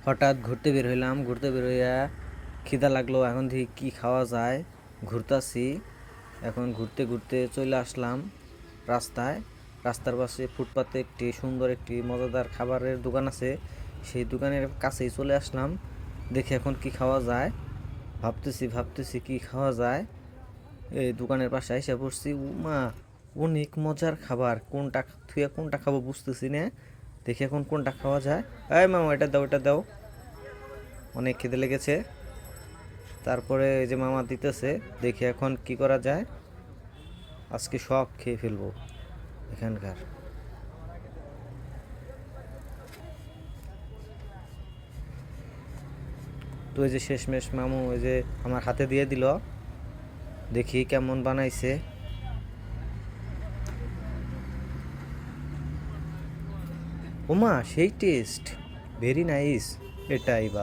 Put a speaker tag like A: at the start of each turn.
A: হঠাৎ ঘুরতে বের হইলাম, ঘুরতে বের হইয়া খিদা লাগলো, এখন দেখি কি খাওয়া যায়। ঘুরতাছি, এখন ঘুরতে ঘুরতে চলে আসলাম রাস্তায়। রাস্তার পাশে ফুটপাতে একটি সুন্দর একটি মজাদার খাবারের দোকান আছে, সেই দোকানের কাছেই চলে আসলাম। দেখি এখন কি খাওয়া যায়, ভাবতেছি কি খাওয়া যায়। এই দোকানের পাশে এসে পড়ছি, উমা অনেক মজার খাবার, কোনটা থুয়া কোনটা খাবো বুঝতেছি না। দেখি এখন কোনটা খাওয়া যায়। এই মামা, এটা দাও, এটা দাও, অনেক খিদে লেগেছে। তারপরে এই যে মামা দিতেছে, দেখি এখন কি করা যায়। আজকে সব খেয়ে ফেলবো এখানকার। তো এই যে শেষমেশ মামু ওই যে আমার হাতে দিয়ে দিল, দেখি কেমন বানাইছে। ওমা সেই টেস্ট, ভেরি নাইস। এটাই বা